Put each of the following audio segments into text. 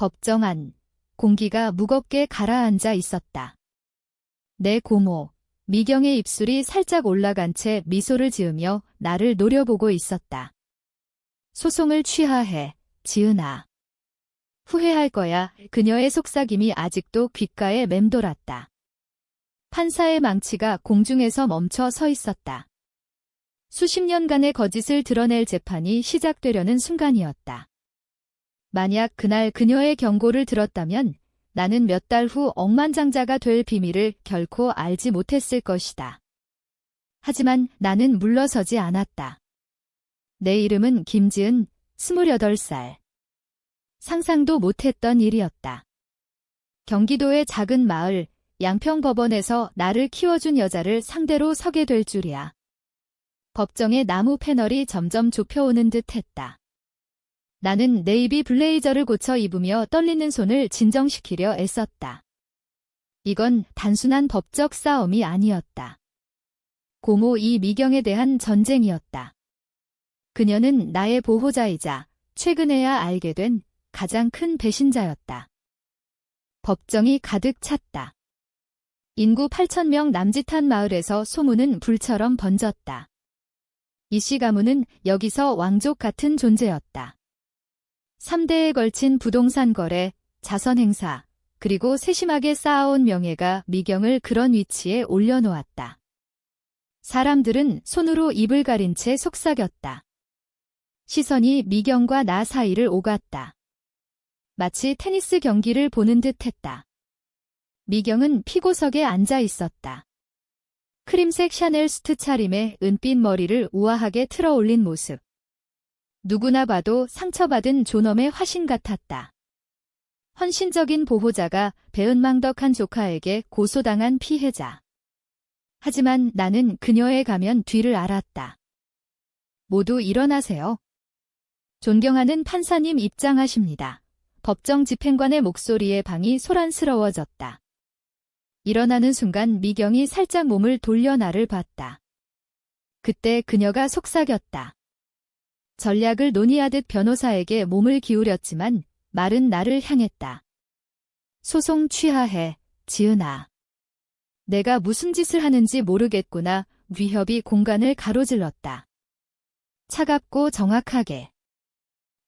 법정 안, 공기가 무겁게 가라앉아 있었다. 내 고모, 미경의 입술이 살짝 올라간 채 미소를 지으며 나를 노려보고 있었다. 소송을 취하해, 지은아. 후회할 거야. 그녀의 속삭임이 아직도 귓가에 맴돌았다. 판사의 망치가 공중에서 멈춰 서 있었다. 수십 년간의 거짓을 드러낼 재판이 시작되려는 순간이었다. 만약 그날 그녀의 경고를 들었다면 나는 몇 달 후 억만장자가 될 비밀을 결코 알지 못했을 것이다. 하지만 나는 물러서지 않았다. 내 이름은 김지은, 28살. 상상도 못했던 일이었다. 경기도의 작은 마을, 양평법원에서 나를 키워준 여자를 상대로 서게 될 줄이야. 법정의 나무 패널이 점점 좁혀오는 듯 했다. 나는 네이비 블레이저를 고쳐 입으며 떨리는 손을 진정시키려 애썼다. 이건 단순한 법적 싸움이 아니었다. 고모 이미경에 대한 전쟁이었다. 그녀는 나의 보호자이자 최근에야 알게 된 가장 큰 배신자였다. 법정이 가득 찼다. 인구 8,000명 남짓한 마을에서 소문은 불처럼 번졌다. 이씨 가문은 여기서 왕족 같은 존재였다. 3대에 걸친 부동산 거래, 자선 행사, 그리고 세심하게 쌓아온 명예가 미경을 그런 위치에 올려놓았다. 사람들은 손으로 입을 가린 채 속삭였다. 시선이 미경과 나 사이를 오갔다. 마치 테니스 경기를 보는 듯 했다. 미경은 피고석에 앉아 있었다. 크림색 샤넬 수트 차림에 은빛 머리를 우아하게 틀어 올린 모습. 누구나 봐도 상처받은 존엄의 화신 같았다. 헌신적인 보호자가 배은망덕한 조카에게 고소당한 피해자. 하지만 나는 그녀의 가면 뒤를 알았다. 모두 일어나세요. 존경하는 판사님 입장하십니다. 법정 집행관의 목소리에 방이 소란스러워졌다. 일어나는 순간 미경이 살짝 몸을 돌려 나를 봤다. 그때 그녀가 속삭였다. 전략을 논의하듯 변호사에게 몸을 기울였지만 말은 나를 향했다. 소송 취하해, 지은아. 내가 무슨 짓을 하는지 모르겠구나. 위협이 공간을 가로질렀다. 차갑고 정확하게.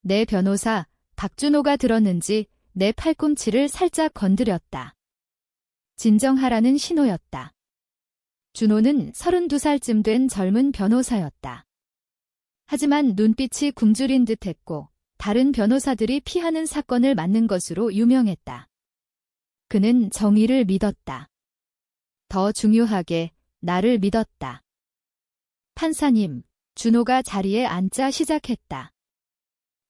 내 변호사, 박준호가 들었는지 내 팔꿈치를 살짝 건드렸다. 진정하라는 신호였다. 준호는 32살쯤 된 젊은 변호사였다. 하지만 눈빛이 굶주린 듯했고 다른 변호사들이 피하는 사건을 맡는 것으로 유명했다. 그는 정의를 믿었다. 더 중요하게 나를 믿었다. 판사님, 준호가 자리에 앉자 시작했다.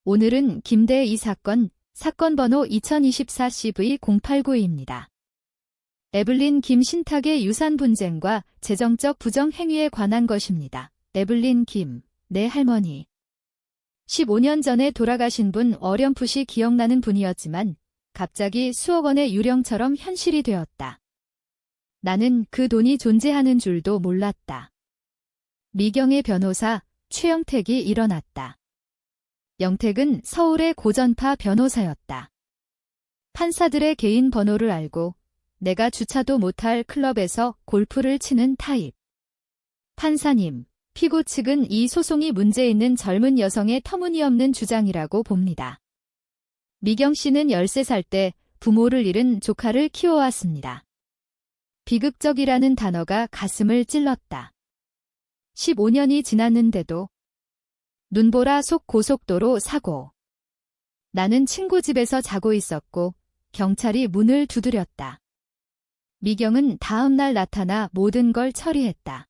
오늘은 김대 이 사건 번호 2024CV089입니다. 에블린 김 신탁의 유산 분쟁과 재정적 부정 행위에 관한 것입니다. 에블린 김, 내 할머니. 15년 전에 돌아가신 분 어렴풋이 기억나는 분이었지만 갑자기 수억 원의 유령처럼 현실이 되었다. 나는 그 돈이 존재하는 줄도 몰랐다. 미경의 변호사 최영택이 일어났다. 영택은 서울의 고전파 변호사였다. 판사들의 개인 번호를 알고 내가 주차도 못할 클럽에서 골프를 치는 타입. 판사님, 피고 측은 이 소송이 문제 있는 젊은 여성의 터무니없는 주장이라고 봅니다. 미경 씨는 13살 때 부모를 잃은 조카를 키워왔습니다. 비극적이라는 단어가 가슴을 찔렀다. 15년이 지났는데도 눈보라 속 고속도로 사고. 나는 친구 집에서 자고 있었고 경찰이 문을 두드렸다. 미경은 다음 날 나타나 모든 걸 처리했다.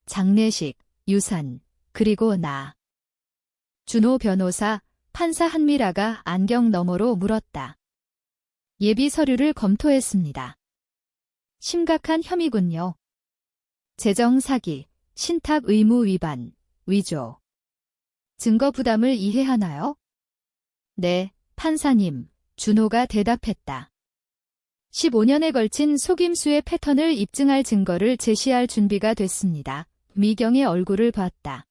장례식, 유산, 그리고 나. 준호 변호사, 판사 한미라가 안경 너머로 물었다. 예비 서류를 검토했습니다. 심각한 혐의군요. 재정 사기, 신탁 의무 위반, 위조. 증거 부담을 이해하나요? 네, 판사님, 준호가 대답했다. 15년에 걸친 속임수의 패턴을 입증할 증거를 제시할 준비가 됐습니다. 미경의 얼굴을 봤다.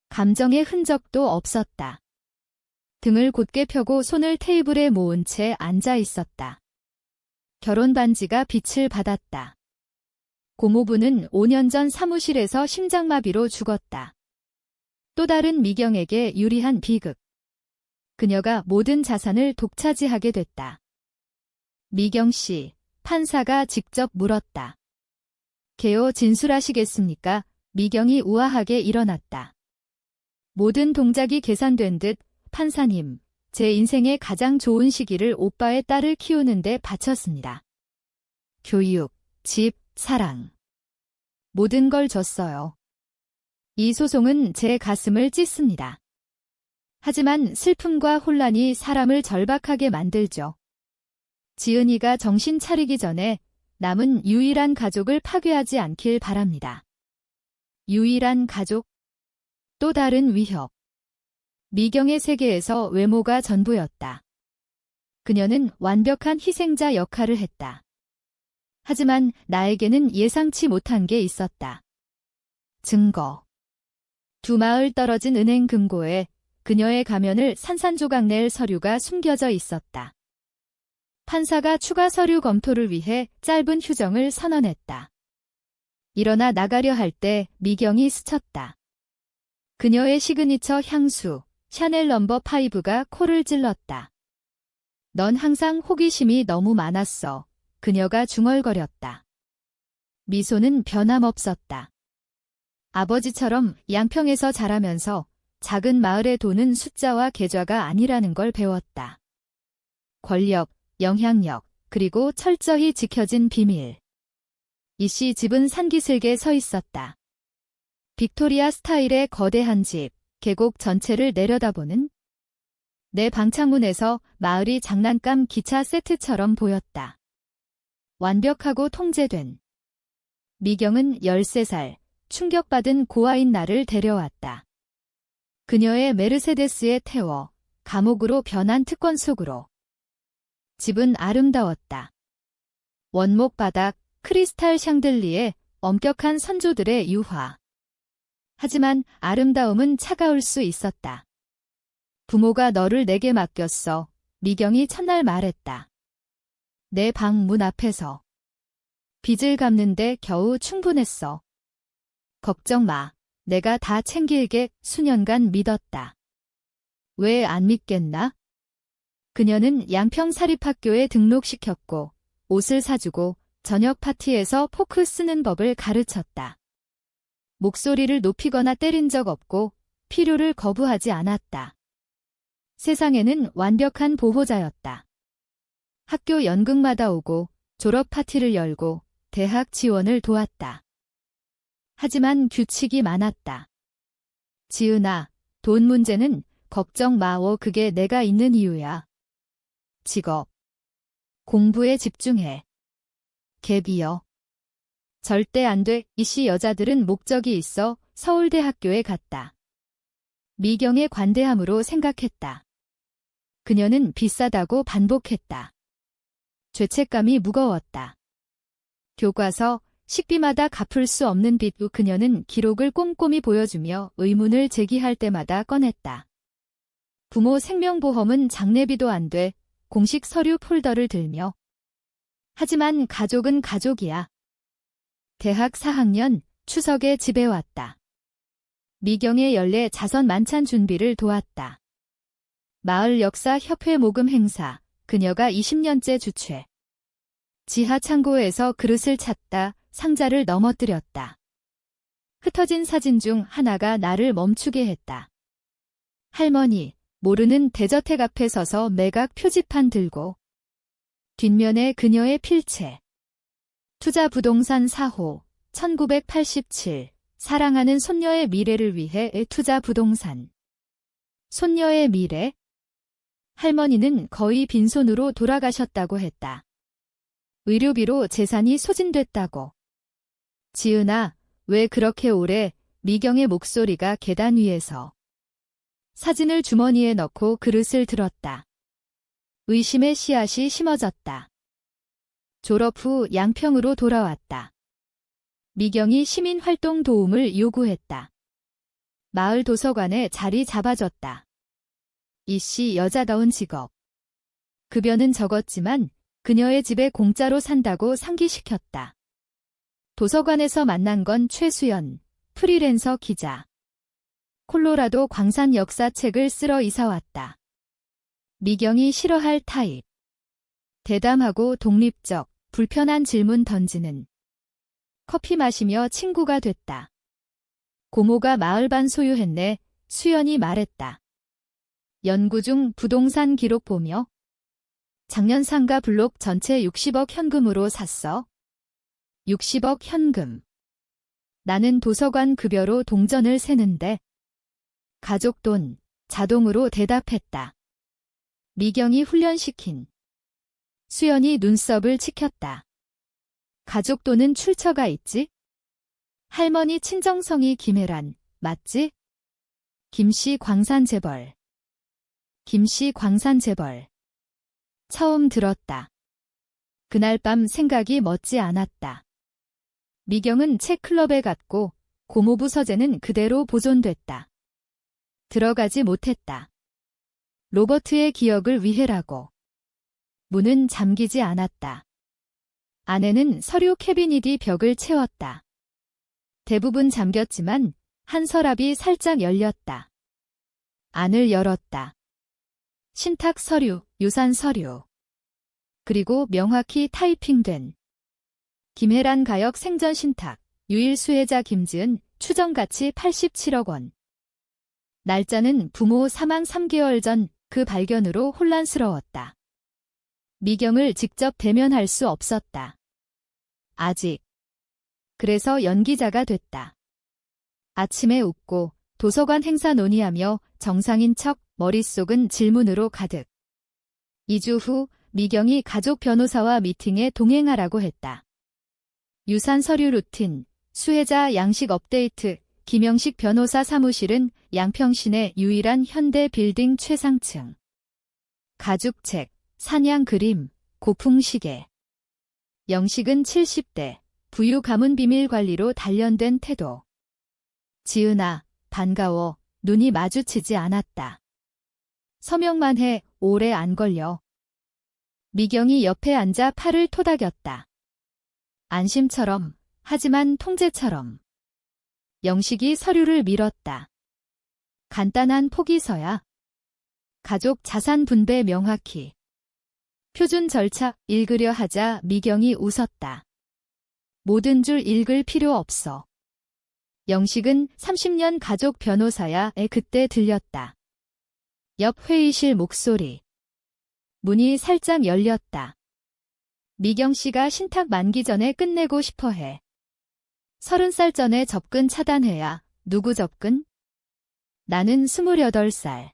감정의 흔적도 없었다. 등을 곧게 펴고 손을 테이블에 모은 채 앉아 있었다. 결혼 반지가 빛을 받았다. 고모부는 5년 전 사무실에서 심장마비로 죽었다. 또 다른 미경에게 유리한 비극. 그녀가 모든 자산을 독차지하게 됐다. 미경 씨, 판사가 직접 물었다. 개요 진술하시겠습니까? 미경이 우아하게 일어났다. 모든 동작이 계산된 듯 판사님, 제 인생의 가장 좋은 시기를 오빠의 딸을 키우는데 바쳤습니다. 교육, 집, 사랑. 모든 걸 줬어요. 이 소송은 제 가슴을 찢습니다. 하지만 슬픔과 혼란이 사람을 절박하게 만들죠. 지은이가 정신 차리기 전에 남은 유일한 가족을 파괴하지 않길 바랍니다. 유일한 가족? 또 다른 위협. 미경의 세계에서 외모가 전부였다. 그녀는 완벽한 희생자 역할을 했다. 하지만 나에게는 예상치 못한 게 있었다. 증거. 2마을 떨어진 은행 금고에 그녀의 가면을 산산조각 낼 서류가 숨겨져 있었다. 판사가 추가 서류 검토를 위해 짧은 휴정을 선언했다. 일어나 나가려 할 때 미경이 스쳤다. 그녀의 시그니처 향수, 샤넬 넘버 5가 코를 찔렀다. 넌 항상 호기심이 너무 많았어. 그녀가 중얼거렸다. 미소는 변함없었다. 아버지처럼 양평에서 자라면서 작은 마을의 돈은 숫자와 계좌가 아니라는 걸 배웠다. 권력, 영향력, 그리고 철저히 지켜진 비밀. 이씨 집은 산기슭에 서 있었다. 빅토리아 스타일의 거대한 집, 계곡 전체를 내려다보는 내 방창문에서 마을이 장난감 기차 세트처럼 보였다. 완벽하고 통제된. 미경은 13살, 충격받은 고아인 나를 데려왔다. 그녀의 메르세데스에 태워 감옥으로 변한 특권 속으로. 집은 아름다웠다. 원목 바닥, 크리스탈 샹들리에 엄격한 선조들의 유화. 하지만 아름다움은 차가울 수 있었다. 부모가 너를 내게 맡겼어. 미경이 첫날 말했다. 내 방 문 앞에서. 빚을 갚는데 겨우 충분했어. 걱정 마. 내가 다 챙길게. 수년간 믿었다. 왜 안 믿겠나? 그녀는 양평 사립학교에 등록시켰고 옷을 사주고 저녁 파티에서 포크 쓰는 법을 가르쳤다. 목소리를 높이거나 때린 적 없고 필요를 거부하지 않았다. 세상에는 완벽한 보호자였다. 학교 연극마다 오고 졸업 파티를 열고 대학 지원을 도왔다. 하지만 규칙이 많았다. 지은아, 돈 문제는 걱정 마워. 그게 내가 있는 이유야. 직업. 공부에 집중해. 갭이여. 절대 안 돼. 이씨 여자들은 목적이 있어. 서울대학교에 갔다. 미경의 관대함으로 생각했다. 그녀는 비싸다고 반복했다. 죄책감이 무거웠다. 교과서, 식비마다 갚을 수 없는 빚. 그녀는 기록을 꼼꼼히 보여주며 의문을 제기할 때마다 꺼냈다. 부모 생명보험은 장례비도 안 돼. 공식 서류 폴더를 들며. 하지만 가족은 가족이야. 대학 4학년, 추석에 집에 왔다. 미경의 연례 자선 만찬 준비를 도왔다. 마을 역사 협회 모금 행사, 그녀가 20년째 주최. 지하 창고에서 그릇을 찾다, 상자를 넘어뜨렸다. 흩어진 사진 중 하나가 나를 멈추게 했다. 할머니, 모르는 대저택 앞에 서서 매각 표지판 들고. 뒷면에 그녀의 필체. 투자 부동산 4호, 1987, 사랑하는 손녀의 미래를 위해 투자 부동산. 손녀의 미래? 할머니는 거의 빈손으로 돌아가셨다고 했다. 의료비로 재산이 소진됐다고. 지은아, 왜 그렇게 오래? 미경의 목소리가 계단 위에서. 사진을 주머니에 넣고 그릇을 들었다. 의심의 씨앗이 심어졌다. 졸업 후 양평으로 돌아왔다. 미경이 시민활동 도움을 요구했다. 마을 도서관에 자리 잡아줬다. 이씨 여자다운 직업. 급여는 적었지만 그녀의 집에 공짜로 산다고 상기시켰다. 도서관에서 만난 건 최수연, 프리랜서 기자. 콜로라도 광산 역사책을 쓰러 이사왔다. 미경이 싫어할 타입. 대담하고 독립적, 불편한 질문 던지는. 커피 마시며 친구가 됐다. 고모가 마을반 소유했네, 수연이 말했다. 연구 중 부동산 기록 보며. 작년 상가 블록 전체 60억 현금으로 샀어. 60억 현금. 나는 도서관 급여로 동전을 세는데. 가족 돈, 자동으로 대답했다. 미경이 훈련시킨. 수연이 눈썹을 치켰다. 가족 돈은 출처가 있지? 할머니 친정성이 김혜란, 맞지? 김씨 광산재벌. 김씨 광산재벌. 처음 들었다. 그날 밤 생각이 멎지 않았다. 미경은 책 클럽에 갔고 고모부 서재는 그대로 보존됐다. 들어가지 못했다. 로버트의 기억을 위해라고. 문은 잠기지 않았다. 안에는 서류 캐비닛이 벽을 채웠다. 대부분 잠겼지만 한 서랍이 살짝 열렸다. 안을 열었다. 신탁 서류, 유산 서류. 그리고 명확히 타이핑된 김혜란 가역 생전 신탁, 유일 수혜자 김지은, 추정가치 87억 원. 날짜는 부모 사망 3개월 전 그 발견으로 혼란스러웠다. 미경을 직접 대면할 수 없었다. 아직. 그래서 연기자가 됐다. 아침에 웃고 도서관 행사 논의하며 정상인 척 머릿속은 질문으로 가득. 2주 후 미경이 가족 변호사와 미팅에 동행하라고 했다. 유산 서류 루틴, 수혜자 양식 업데이트, 김영식 변호사 사무실은 양평시내 유일한 현대 빌딩 최상층. 가죽책, 사냥 그림, 고풍 시계. 영식은 70대, 부유 가문 비밀 관리로 단련된 태도. 지은아, 반가워. 눈이 마주치지 않았다. 서명만 해, 오래 안 걸려. 미경이 옆에 앉아 팔을 토닥였다. 안심처럼, 하지만 통제처럼. 영식이 서류를 밀었다. 간단한 포기서야. 가족 자산 분배 명확히. 표준 절차 읽으려 하자 미경이 웃었다. 모든 줄 읽을 필요 없어. 영식은 30년 가족 변호사야에 그때 들렸다. 옆 회의실 목소리. 문이 살짝 열렸다. 미경 씨가 신탁 만기 전에 끝내고 싶어 해. 30살 전에 접근 차단해야. 누구 접근? 나는 28살.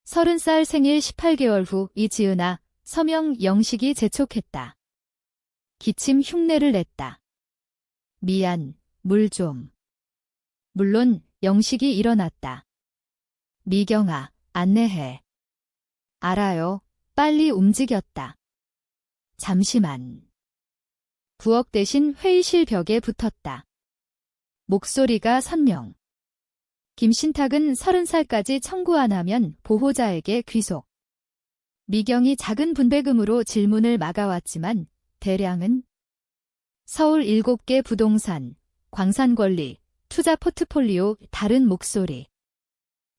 30살 생일 18개월 후 이지은아, 서명 영식이 재촉했다. 기침 흉내를 냈다. 미안, 물 좀. 물론 영식이 일어났다. 미경아, 안내해. 알아요. 빨리 움직였다. 잠시만. 부엌 대신 회의실 벽에 붙었다. 목소리가 선명. 김신탁은 30살까지 청구 안 하면 보호자에게 귀속. 미경이 작은 분배금으로 질문을 막아왔지만 대량은 서울 7개 부동산, 광산권리, 투자 포트폴리오 다른 목소리.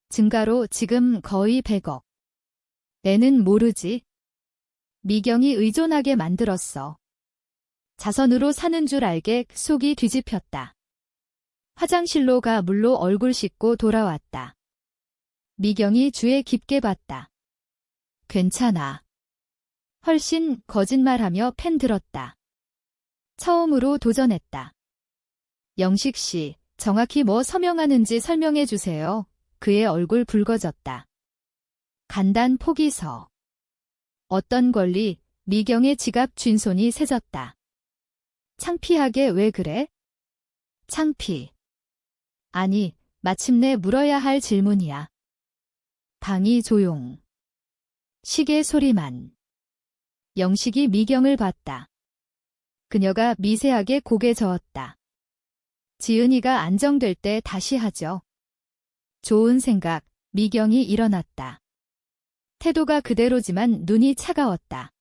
증가로 지금 거의 100억. 애는 모르지. 미경이 의존하게 만들었어. 자선으로 사는 줄 알게 속이 뒤집혔다. 화장실로 가 물로 얼굴 씻고 돌아왔다. 미경이 주에 깊게 봤다. 괜찮아. 훨씬 거짓말하며 펜 들었다. 처음으로 도전했다. 영식 씨, 정확히 뭐 서명하는지 설명해 주세요. 그의 얼굴 붉어졌다. 간단 포기서. 어떤 권리, 미경의 지갑 쥔손이 세졌다. 창피하게 왜 그래? 창피. 아니, 마침내 물어야 할 질문이야. 방이 조용. 시계 소리만. 영식이 미경을 봤다. 그녀가 미세하게 고개 저었다. 지은이가 안정될 때 다시 하죠. 좋은 생각, 미경이 일어났다. 태도가 그대로지만 눈이 차가웠다.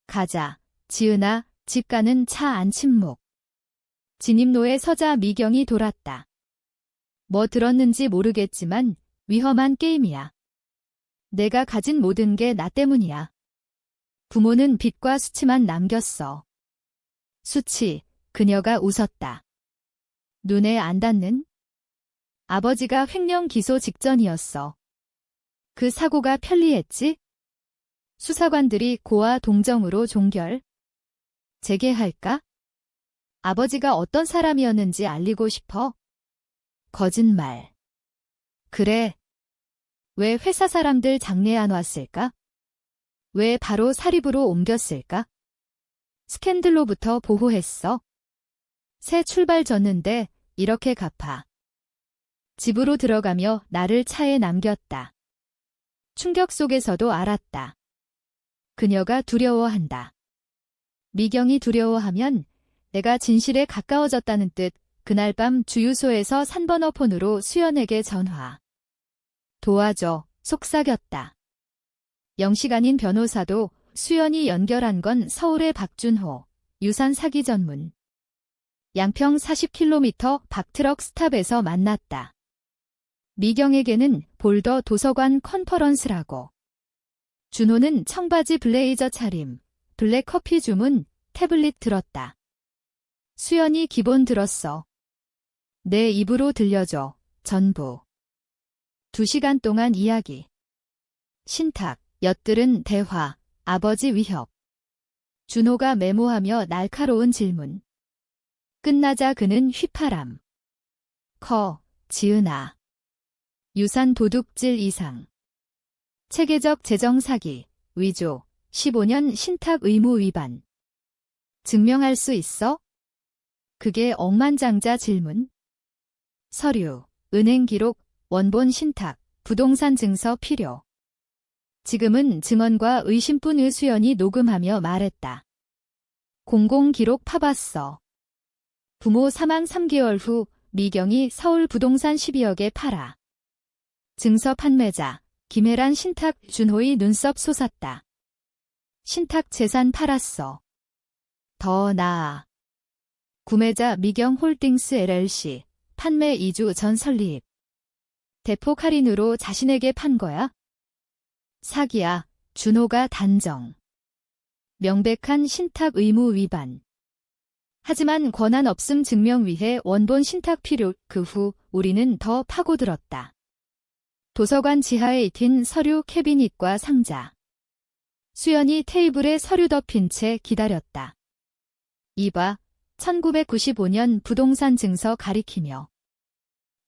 가자, 지은아, 집 가는 차 안 침묵. 진입로에 서자 미경이 돌았다. 뭐 들었는지 모르겠지만 위험한 게임이야. 내가 가진 모든 게 나 때문이야. 부모는 빚과 수치만 남겼어. 수치, 그녀가 웃었다. 눈에 안 닿는? 아버지가 횡령 기소 직전이었어. 그 사고가 편리했지? 수사관들이 고와 동정으로 종결. 재개할까? 아버지가 어떤 사람이었는지 알리고 싶어? 거짓말. 그래. 왜 회사 사람들 장례 안 왔을까? 왜 바로 사립으로 옮겼을까? 스캔들로부터 보호했어. 새 출발 졌는데 이렇게 갚아. 집으로 들어가며 나를 차에 남겼다. 충격 속에서도 알았다. 그녀가 두려워한다. 미경이 두려워하면 내가 진실에 가까워졌다는 뜻. 그날 밤 주유소에서 3번호 폰으로 수연에게 전화. 도와줘. 속삭였다. 영시간인 변호사도 수연이 연결한 건 서울의 박준호, 유산 사기 전문. 양평 40km 박트럭 스탑에서 만났다. 미경에게는 볼더 도서관 컨퍼런스라고. 준호는 청바지 블레이저 차림, 블랙 커피 주문, 태블릿 들었다. 수연이 기본 들었어. 내 입으로 들려줘. 전부. 2시간 동안 이야기. 신탁, 엿들은 대화, 아버지 위협. 준호가 메모하며 날카로운 질문. 끝나자 그는 휘파람. 커, 지은아. 유산 도둑질 이상. 체계적 재정 사기, 위조, 15년 신탁 의무 위반. 증명할 수 있어? 그게 억만장자 질문. 서류, 은행 기록, 원본 신탁, 부동산 증서 필요. 지금은 증언과 의심뿐. 수연이 녹음하며 말했다. 공공 기록 파봤어. 부모 사망 3개월 후 미경이 서울 부동산 12억에 팔아. 증서 판매자, 김혜란 신탁. 준호의 눈썹 솟았다. 신탁 재산 팔았어. 더 나아. 구매자 미경 홀딩스 LLC, 판매 2주 전 설립. 대폭 할인으로 자신에게 판 거야? 사기야. 준호가 단정. 명백한 신탁 의무 위반. 하지만 권한 없음 증명 위해 원본 신탁 필요. 그 후 우리는 더 파고들었다. 도서관 지하에 익힌 서류 캐비닛과 상자. 수연이 테이블에 서류 덮인 채 기다렸다. 이봐, 1995년 부동산 증서 가리키며.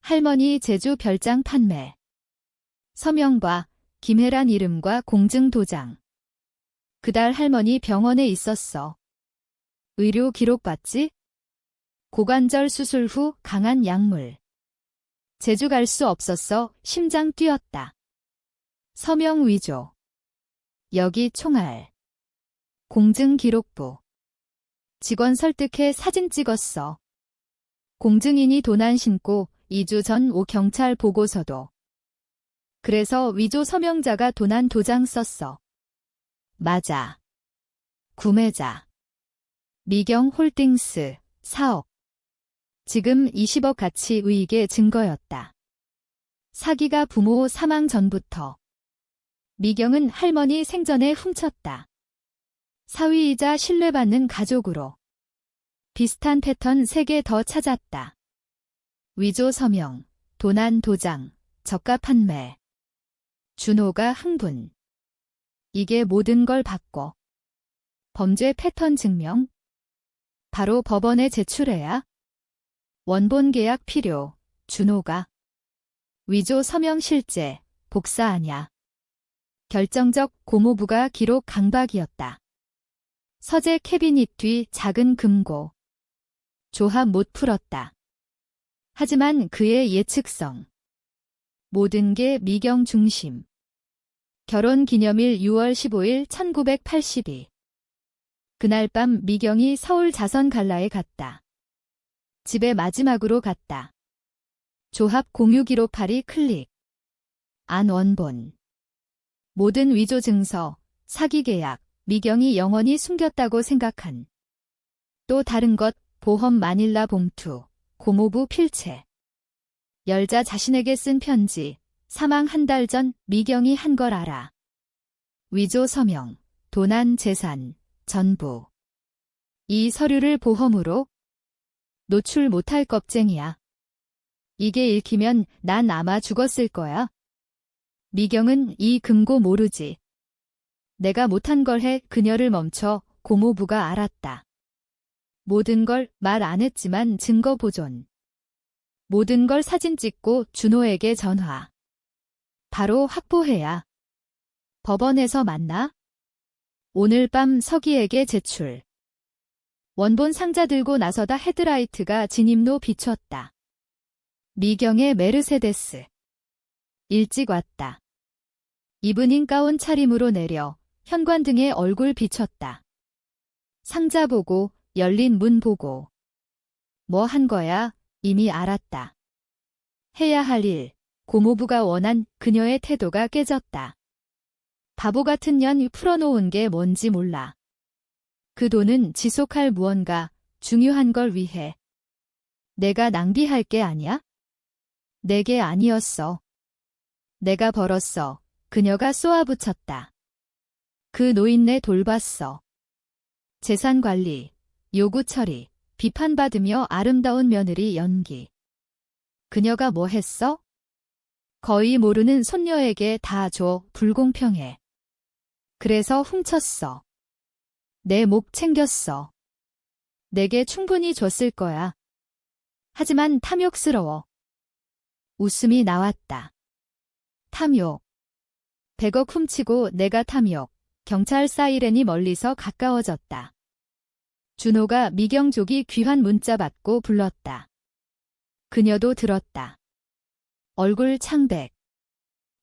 할머니 제주 별장 판매. 서명과 김혜란 이름과 공증 도장. 그달 할머니 병원에 있었어. 의료 기록 봤지? 고관절 수술 후 강한 약물. 제주 갈 수 없었어. 심장 뛰었다. 서명 위조. 여기 총알. 공증 기록부. 직원 설득해 사진 찍었어. 공증인이 도난 신고 2주 전 경찰 보고서도. 그래서 위조 서명자가 도난 도장 썼어. 맞아. 구매자. 미경 홀딩스 4억. 지금 20억 가치 의익의 증거였다. 사기가 부모 사망 전부터. 미경은 할머니 생전에 훔쳤다. 사위이자 신뢰받는 가족으로. 비슷한 패턴 3개 더 찾았다. 위조 서명, 도난 도장, 저가 판매. 준호가 흥분. 이게 모든 걸 바꿔. 범죄 패턴 증명. 바로 법원에 제출해야. 원본 계약 필요. 준호가. 위조 서명 실제, 복사하냐. 결정적 고모부가 기록 강박이었다. 서재 캐비닛 뒤 작은 금고. 조합 못 풀었다. 하지만 그의 예측성. 모든 게 미경 중심. 결혼 기념일 6월 15일 1982. 그날 밤 미경이 서울 자선 갈라에 갔다. 집에 마지막으로 갔다. 조합 공유 기록 8이 클릭. 안 원본. 모든 위조 증서, 사기 계약, 미경이 영원히 숨겼다고 생각한. 또 다른 것, 보험 마닐라 봉투, 고모부 필체. 열자 자신에게 쓴 편지, 사망 한 달 전 미경이 한 걸 알아. 위조 서명, 도난 재산, 전부. 이 서류를 보험으로 노출 못할 겁쟁이야. 이게 읽히면 난 아마 죽었을 거야. 미경은 이 금고 모르지. 내가 못한 걸 해 그녀를 멈춰 고모부가 알았다. 모든 걸 말 안 했지만 증거 보존. 모든 걸 사진 찍고 준호에게 전화. 바로 확보해야. 법원에서 만나? 오늘 밤 서기에게 제출. 원본 상자 들고 나서다 헤드라이트가 진입로 비췄다. 미경의 메르세데스. 일찍 왔다. 이브닝 가운 차림으로 내려 현관등에 얼굴 비쳤다. 상자 보고 열린 문 보고. 뭐 한 거야? 이미 알았다. 해야 할 일, 고모부가 원한 그녀의 태도가 깨졌다. 바보 같은 년 풀어놓은 게 뭔지 몰라. 그 돈은 지속할 무언가 중요한 걸 위해. 내가 낭비할 게 아니야? 내게 아니었어. 내가 벌었어. 그녀가 쏘아붙였다. 그 노인네 돌봤어. 재산 관리, 요구 처리, 비판받으며 아름다운 며느리 연기. 그녀가 뭐 했어? 거의 모르는 손녀에게 다 줘, 불공평해. 그래서 훔쳤어. 내 목 챙겼어. 내게 충분히 줬을 거야. 하지만 탐욕스러워. 웃음이 나왔다. 탐욕. 100억 훔치고 내가 탐욕. 경찰 사이렌이 멀리서 가까워졌다. 준호가 미경족이 귀한 문자 받고 불렀다. 그녀도 들었다. 얼굴 창백.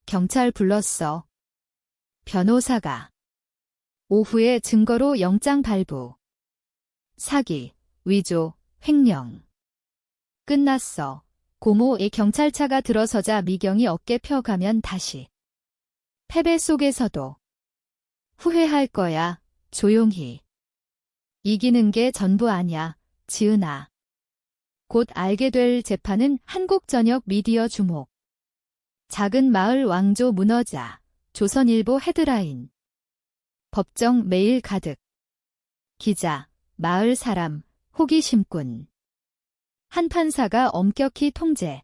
경찰 불렀어. 변호사가. 오후에 증거로 영장 발부. 사기, 위조, 횡령. 끝났어. 고모의 경찰차가 들어서자 미경이 어깨 펴가면 다시. 패배 속에서도. 후회할 거야, 조용히. 이기는 게 전부 아냐, 지은아. 곧 알게 될 재판은 한국저녁 미디어 주목. 작은 마을 왕조 무너자. 조선일보 헤드라인. 법정 메일 가득. 기자, 마을 사람, 호기심꾼. 한 판사가 엄격히 통제.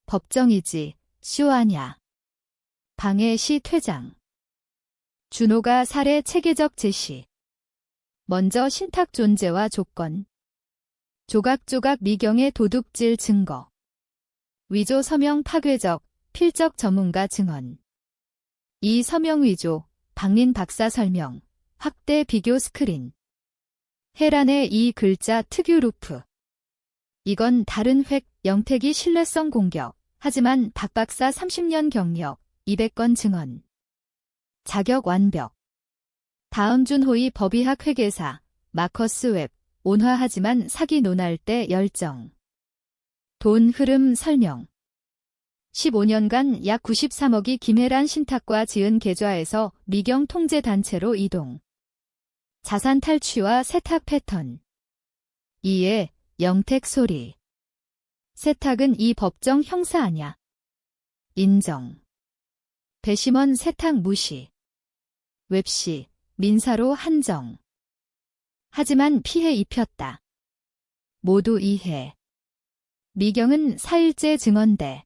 법정이지, 쇼하냐. 방해 시 퇴장. 준호가 살해 체계적 제시. 먼저 신탁 존재와 조건. 조각조각 미경의 도둑질 증거. 위조 서명 파괴적, 필적 전문가 증언. 이 서명 위조, 박민 박사 설명, 확대 비교 스크린. 해란의 이 글자 특유 루프. 이건 다른 획, 영택이 신뢰성 공격. 하지만 박 박사 30년 경력, 200건 증언. 자격 완벽. 다음 준호의 법의학 회계사, 마커스 웹, 온화하지만 사기 논할 때 열정. 돈 흐름 설명. 15년간 약 93억이 김혜란 신탁과 지은 계좌에서 미경 통제 단체로 이동. 자산 탈취와 세탁 패턴. 이에 영택 소리. 세탁은 이 법정 형사 아냐. 인정. 배심원 세탁 무시. 웹시, 민사로 한정. 하지만 피해 입혔다. 모두 이해. 미경은 4일째 증언대.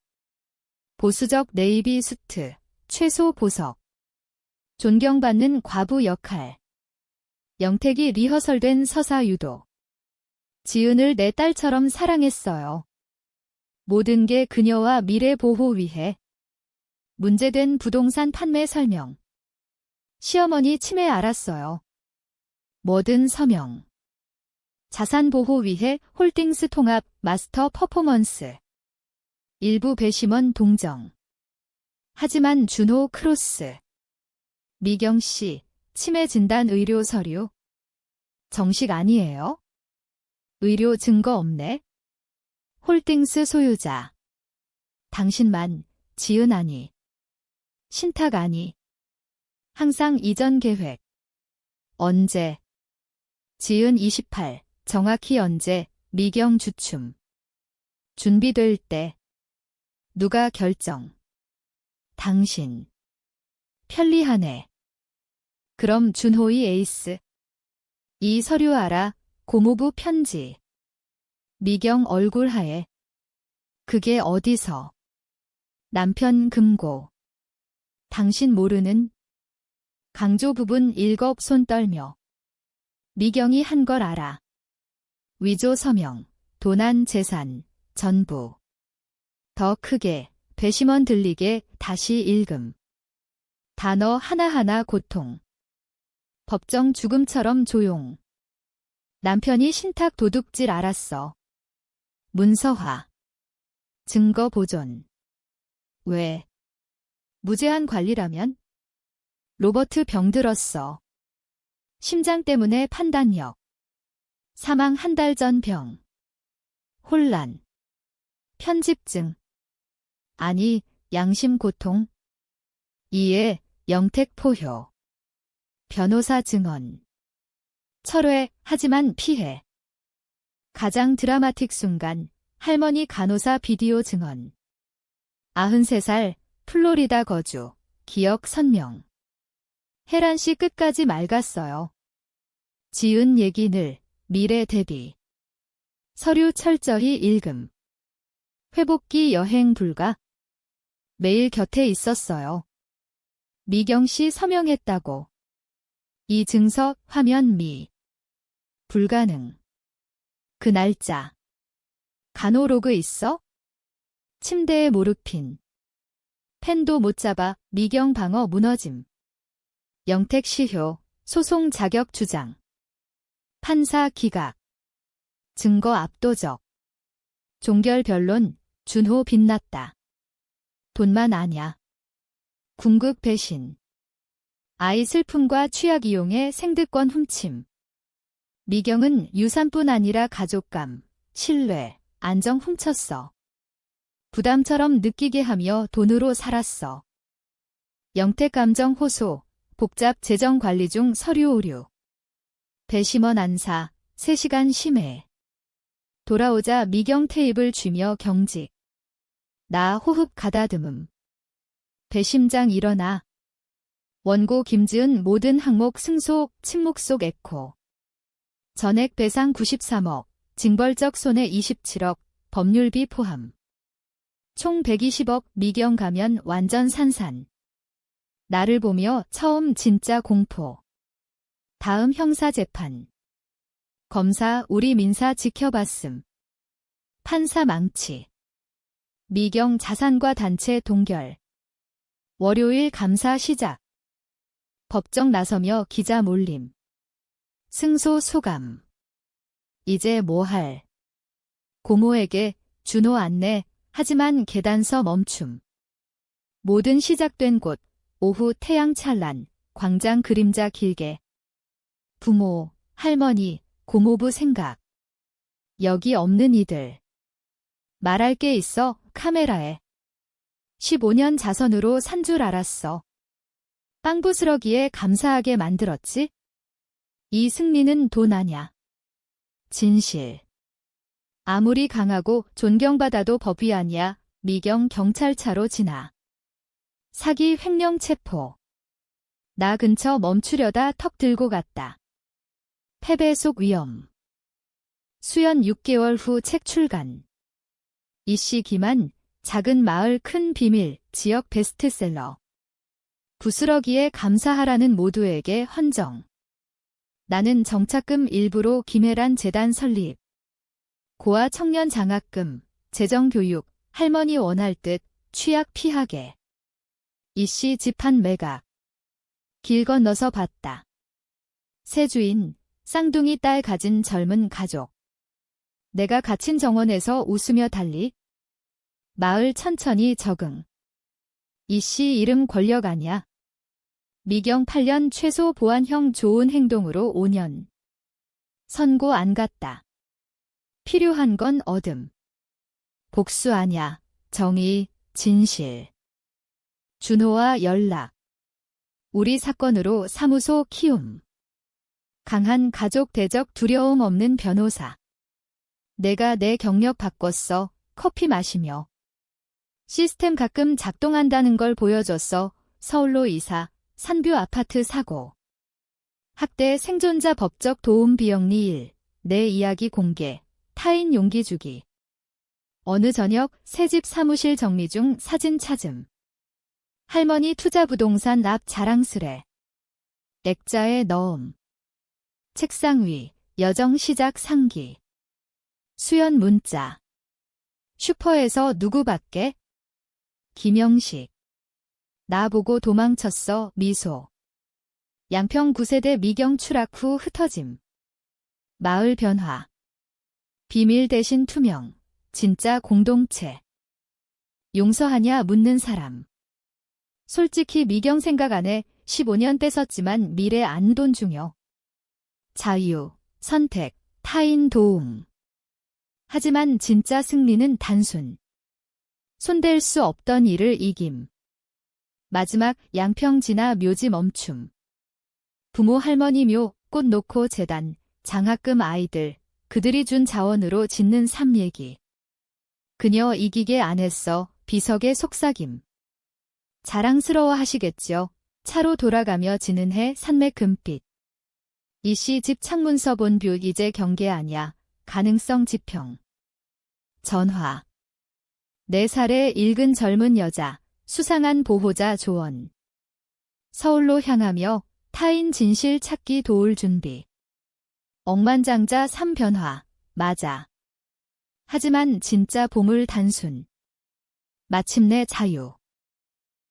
보수적 네이비 수트, 최소 보석. 존경받는 과부 역할. 영택이 리허설된 서사 유도. 지은을 내 딸처럼 사랑했어요. 모든 게 그녀와 미래 보호 위해. 문제된 부동산 판매 설명. 시어머니 치매 알았어요. 뭐든 서명. 자산 보호 위해 홀딩스 통합 마스터 퍼포먼스. 일부 배심원 동정. 하지만 준호 크로스. 미경 씨, 치매 진단 의료 서류. 정식 아니에요? 의료 증거 없네? 홀딩스 소유자. 당신만, 지은 아니. 신탁 아니. 항상 이전 계획. 언제? 지은 28. 정확히 언제? 미경 주춤. 준비될 때. 누가 결정? 당신. 편리하네. 그럼 준호의 에이스. 이 서류 알아? 고모부 편지. 미경 얼굴 하얘. 그게 어디서? 남편 금고. 당신 모르는? 강조 부분 일곱 손 떨며. 미경이 한 걸 알아. 위조 서명, 도난 재산, 전부. 더 크게, 배심원 들리게 다시 읽음. 단어 하나하나 고통. 법정 죽음처럼 조용. 남편이 신탁 도둑질 알았어. 문서화. 증거 보존. 왜? 무제한 관리라면? 로버트 병들었어. 심장 때문에 판단력. 사망 한 달 전 병. 혼란. 편집증. 아니, 양심 고통. 이에 영택 포효. 변호사 증언. 철회, 하지만 피해. 가장 드라마틱 순간, 할머니 간호사 비디오 증언. 93살, 플로리다 거주, 기억 선명. 혜란 씨 끝까지 맑았어요. 지은 얘기 늘, 미래 대비. 서류 철저히 읽음. 회복기 여행 불가. 매일 곁에 있었어요. 미경 씨 서명했다고. 이 증서 화면 미. 불가능. 그 날짜. 간호로그 있어? 침대에 모르핀. 펜도 못 잡아 미경 방어 무너짐. 영택 시효, 소송 자격 주장. 판사 기각. 증거 압도적. 종결 변론, 준호 빛났다. 돈만 아냐. 궁극 배신. 아이 슬픔과 취약 이용해 생득권 훔침. 미경은 유산뿐 아니라 가족감, 신뢰, 안정 훔쳤어. 부담처럼 느끼게 하며 돈으로 살았어. 영택 감정 호소, 복잡 재정 관리 중 서류 오류. 배심원 안사, 3시간 심해. 돌아오자 미경 테이블 쥐며 경직. 나 호흡 가다듬음. 배심장 일어나. 원고 김지은 모든 항목 승소, 침묵 속 에코. 전액 배상 93억, 징벌적 손해 27억, 법률비 포함. 총 120억 미경 가면 완전 산산. 나를 보며 처음 진짜 공포. 다음 형사재판. 검사 우리 민사 지켜봤음. 판사 망치. 미경 자산과 단체 동결. 월요일 감사 시작. 법정 나서며 기자 몰림. 승소 소감. 이제 뭐 할? 고모에게 준호 안내, 하지만 계단서 멈춤. 모든 시작된 곳, 오후 태양 찬란, 광장 그림자 길게. 부모, 할머니, 고모부 생각. 여기 없는 이들. 말할 게 있어, 카메라에. 15년 자선으로 산 줄 알았어. 빵부스러기에 감사하게 만들었지? 이 승리는 돈 아냐. 진실. 아무리 강하고 존경받아도 법이 아니야. 미경 경찰차로 지나. 사기 횡령 체포. 나 근처 멈추려다 턱 들고 갔다. 패배 속 위험. 수연 6개월 후 책 출간. 이씨 기만, 작은 마을 큰 비밀, 지역 베스트셀러. 부스러기에 감사하라는 모두에게 헌정. 나는 정착금 일부로 김혜란 재단 설립. 고아 청년 장학금, 재정교육, 할머니 원할 듯 취약 피하게. 이씨 집한 매각. 길 건너서 봤다. 새 주인, 쌍둥이 딸 가진 젊은 가족. 내가 갇힌 정원에서 웃으며 달리. 마을 천천히 적응. 이씨 이름 권력 아냐. 미경 8년 최소 보안형 좋은 행동으로 5년. 선고 안 갔다. 필요한 건 얻음. 복수 아냐. 정의, 진실. 준호와 연락. 우리 사건으로 사무소 키움. 강한 가족 대적 두려움 없는 변호사. 내가 내 경력 바꿨어. 커피 마시며. 시스템 가끔 작동한다는 걸 보여줬어. 서울로 이사. 산뷰 아파트 사고. 학대 생존자 법적 도움 비영리 1. 내 이야기 공개. 타인 용기 주기. 어느 저녁 새집 사무실 정리 중 사진 찾음. 할머니 투자 부동산 앞 자랑스레. 액자에 넣음. 책상 위 여정 시작 상기. 수연 문자. 슈퍼에서 누구 받게? 김영식. 나보고 도망쳤어 미소. 양평 9세대 미경 추락 후 흩어짐. 마을 변화. 비밀 대신 투명. 진짜 공동체. 용서하냐 묻는 사람. 솔직히 미경 생각 안 해. 15년 떼섰지만 미래 안 돈 중요. 자유, 선택, 타인 도움. 하지만 진짜 승리는 단순. 손댈 수 없던 일을 이김. 마지막 양평 지나 묘지 멈춤. 부모 할머니 묘, 꽃 놓고 재단, 장학금 아이들, 그들이 준 자원으로 짓는 삶 얘기. 그녀 이기게 안 했어. 비석의 속삭임. 자랑스러워 하시겠죠. 차로 돌아가며 지는 해 산맥 금빛. 이씨 집 창문서 본 뷰 이제 경계 아냐. 가능성 지평. 전화. 4살의 읽은 젊은 여자. 수상한 보호자 조언. 서울로 향하며 타인 진실 찾기 도울 준비. 억만장자 3변화. 맞아. 하지만 진짜 보물 단순. 마침내 자유.